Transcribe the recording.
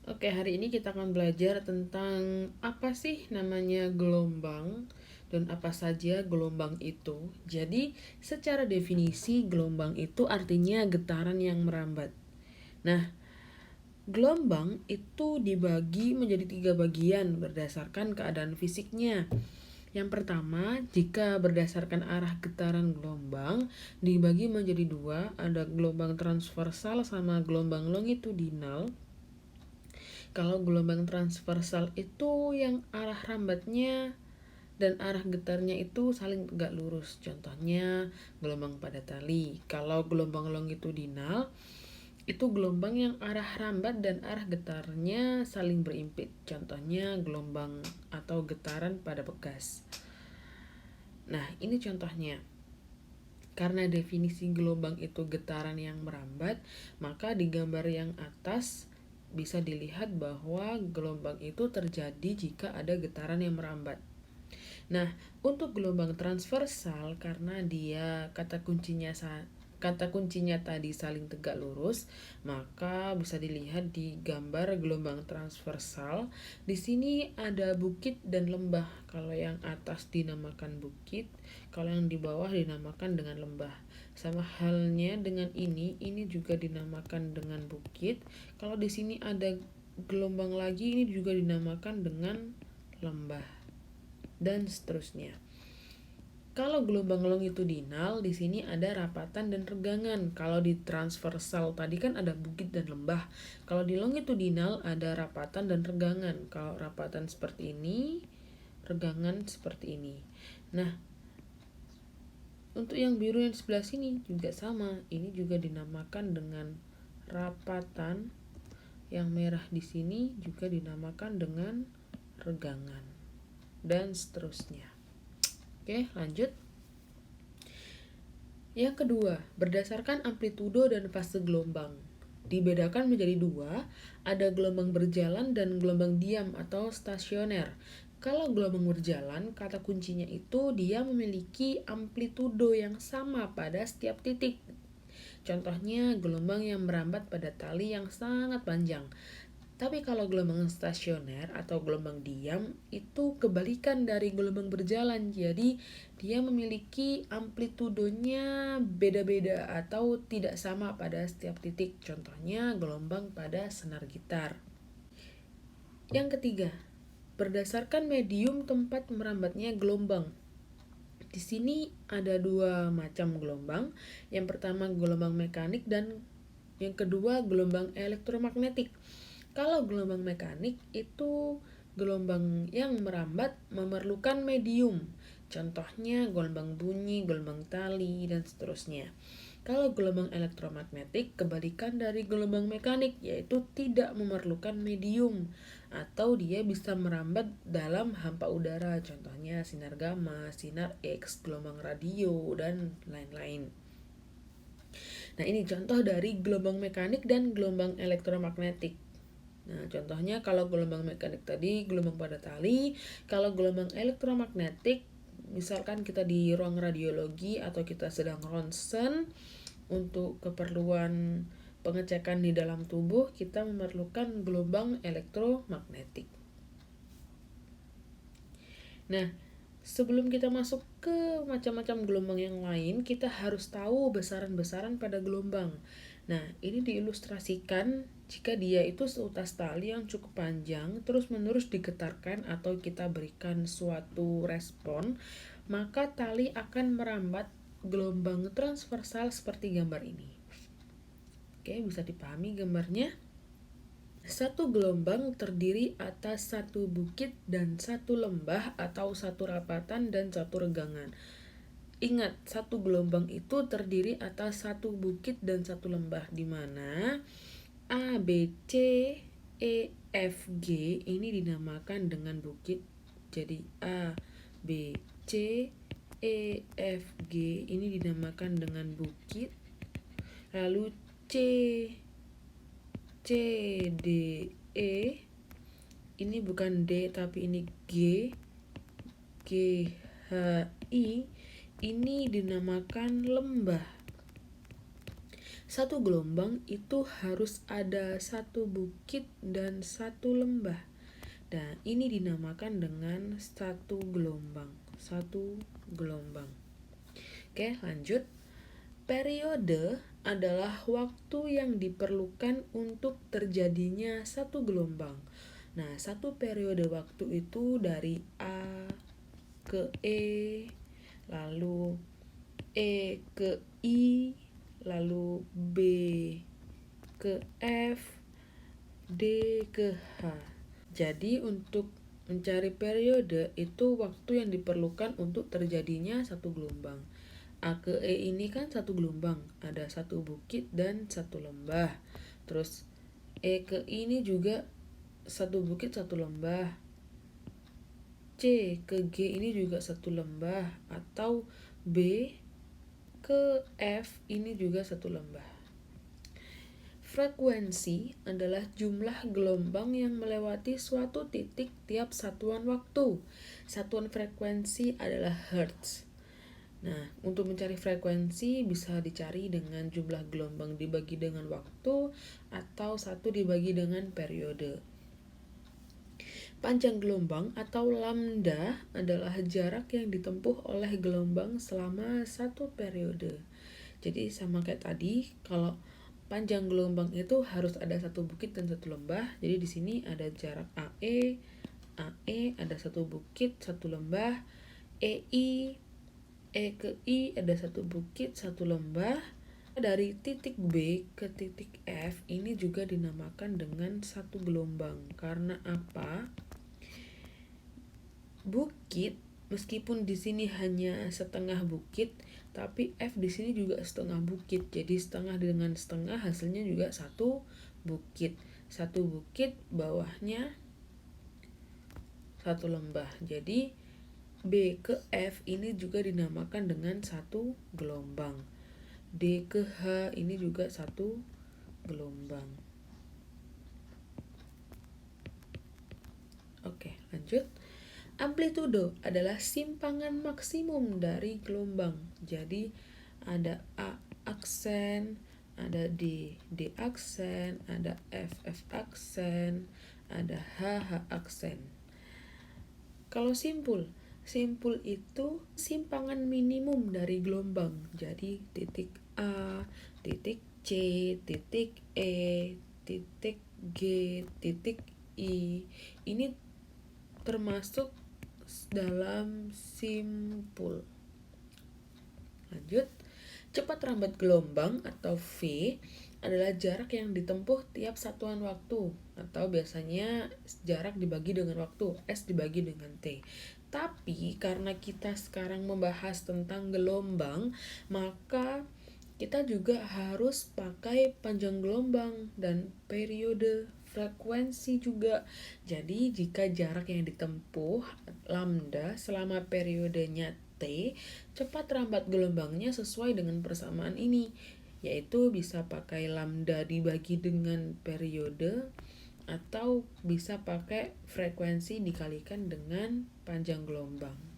Oke, hari ini kita akan belajar tentang apa sih namanya gelombang dan apa saja gelombang itu. Jadi, secara definisi gelombang itu artinya getaran yang merambat. Nah, gelombang itu dibagi menjadi 3 bagian berdasarkan keadaan fisiknya. Yang pertama, jika berdasarkan arah getaran gelombang, dibagi menjadi 2, ada gelombang transversal sama gelombang longitudinal. Kalau gelombang transversal itu yang arah rambatnya dan arah getarnya itu saling tegak lurus. Contohnya gelombang pada tali. Kalau gelombang longitudinal itu gelombang yang arah rambat dan arah getarnya saling berimpit. Contohnya gelombang atau getaran pada bekas. Nah, ini contohnya. Karena definisi gelombang itu getaran yang merambat, maka di gambar yang atas bisa dilihat bahwa gelombang itu terjadi jika ada getaran yang merambat. Nah, untuk gelombang transversal karena dia kata kuncinya tadi saling tegak lurus, maka bisa dilihat di gambar gelombang transversal. Di sini ada bukit dan lembah. Kalau yang atas dinamakan bukit, kalau yang di bawah dinamakan dengan lembah. Sama halnya dengan ini juga dinamakan dengan bukit. Kalau di sini ada gelombang lagi, ini juga dinamakan dengan lembah dan seterusnya. Kalau gelombang longitudinal di sini ada rapatan dan regangan. Kalau di transversal tadi kan ada bukit dan lembah. Kalau di longitudinal ada rapatan dan regangan. Kalau rapatan seperti ini, regangan seperti ini. Nah, untuk yang biru yang sebelah sini juga sama. Ini juga dinamakan dengan rapatan. Yang merah di sini juga dinamakan dengan regangan dan seterusnya. Oke, lanjut. Yang kedua, berdasarkan amplitudo dan fase gelombang. Dibedakan menjadi 2, ada gelombang berjalan dan gelombang diam atau stasioner. Kalau gelombang berjalan, kata kuncinya itu dia memiliki amplitudo yang sama pada setiap titik. Contohnya gelombang yang merambat pada tali yang sangat panjang. Tapi kalau gelombang stasioner atau gelombang diam itu kebalikan dari gelombang berjalan. Jadi dia memiliki amplitudonya beda-beda atau tidak sama pada setiap titik. Contohnya gelombang pada senar gitar. Yang ketiga, berdasarkan medium tempat merambatnya gelombang. Di sini ada 2 macam gelombang. Yang pertama gelombang mekanik dan yang kedua gelombang elektromagnetik. Kalau gelombang mekanik itu gelombang yang merambat memerlukan medium. Contohnya gelombang bunyi, gelombang tali, dan seterusnya. Kalau gelombang elektromagnetik kebalikan dari gelombang mekanik, yaitu tidak memerlukan medium atau dia bisa merambat dalam hampa udara. Contohnya sinar gamma, sinar X, gelombang radio, dan lain-lain. Nah, ini contoh dari gelombang mekanik dan gelombang elektromagnetik. Nah, contohnya kalau gelombang mekanik tadi gelombang pada tali, kalau gelombang elektromagnetik misalkan kita di ruang radiologi atau kita sedang ronsen untuk keperluan pengecekan di dalam tubuh, kita memerlukan gelombang elektromagnetik. Nah, sebelum kita masuk ke macam-macam gelombang yang lain, kita harus tahu besaran-besaran pada gelombang. Nah, ini diilustrasikan jika dia itu seutas tali yang cukup panjang, terus-menerus digetarkan atau kita berikan suatu respon, maka tali akan merambat gelombang transversal seperti gambar ini. Oke, bisa dipahami gambarnya? Satu gelombang terdiri atas satu bukit dan satu lembah atau satu rapatan dan satu regangan. Ingat, satu gelombang itu terdiri atas satu bukit dan satu lembah, di mana A, B, C, E, F, G ini dinamakan dengan bukit. Jadi A, B, C, E, F, G ini dinamakan dengan bukit. Lalu C, C, D, E ini bukan D tapi ini G, G, H, I ini dinamakan lembah. Satu gelombang itu harus ada satu bukit dan satu lembah. Nah, ini dinamakan dengan satu gelombang. Satu gelombang. Oke, lanjut. Periode adalah waktu yang diperlukan untuk terjadinya satu gelombang. Nah, satu periode waktu itu dari A ke E, lalu E ke I, lalu B ke F, D ke H. Jadi untuk mencari periode itu waktu yang diperlukan untuk terjadinya satu gelombang. A ke E ini kan satu gelombang, ada satu bukit dan satu lembah. Terus E ke I ini juga satu bukit satu lembah. C ke G ini juga satu lembah, atau B ke F ini juga satu lembah. Frekuensi adalah jumlah gelombang yang melewati suatu titik tiap satuan waktu. Satuan frekuensi adalah hertz. Nah, untuk mencari frekuensi bisa dicari dengan jumlah gelombang dibagi dengan waktu atau 1 dibagi dengan periode. Panjang gelombang atau lambda adalah jarak yang ditempuh oleh gelombang selama satu periode. Jadi sama kayak tadi, kalau panjang gelombang itu harus ada satu bukit dan satu lembah. Jadi di sini ada jarak AE ada satu bukit, satu lembah, E ke I ada satu bukit, satu lembah. Dari titik B ke titik F ini juga dinamakan dengan satu gelombang. Karena apa? Bukit, meskipun di sini hanya setengah bukit, tapi F di sini juga setengah bukit. Jadi setengah dengan setengah hasilnya juga satu bukit. Satu bukit bawahnya satu lembah. Jadi B ke F ini juga dinamakan dengan satu gelombang. D ke H ini juga satu gelombang. Oke, lanjut. Amplitudo adalah simpangan maksimum dari gelombang. Jadi ada A aksen, ada D aksen, ada F aksen, ada H aksen. Kalau simpul itu simpangan minimum dari gelombang. Jadi titik A, titik C, titik E, titik G, titik I. Ini termasuk dalam simpul. Lanjut. Cepat rambat gelombang atau V adalah jarak yang ditempuh tiap satuan waktu, atau biasanya jarak dibagi dengan waktu, S dibagi dengan T. Tapi karena kita sekarang membahas tentang gelombang, maka kita juga harus pakai panjang gelombang dan periode frekuensi juga. Jadi jika jarak yang ditempuh lambda selama periodenya T, cepat rambat gelombangnya sesuai dengan persamaan ini, yaitu bisa pakai lambda dibagi dengan periode atau bisa pakai frekuensi dikalikan dengan panjang gelombang.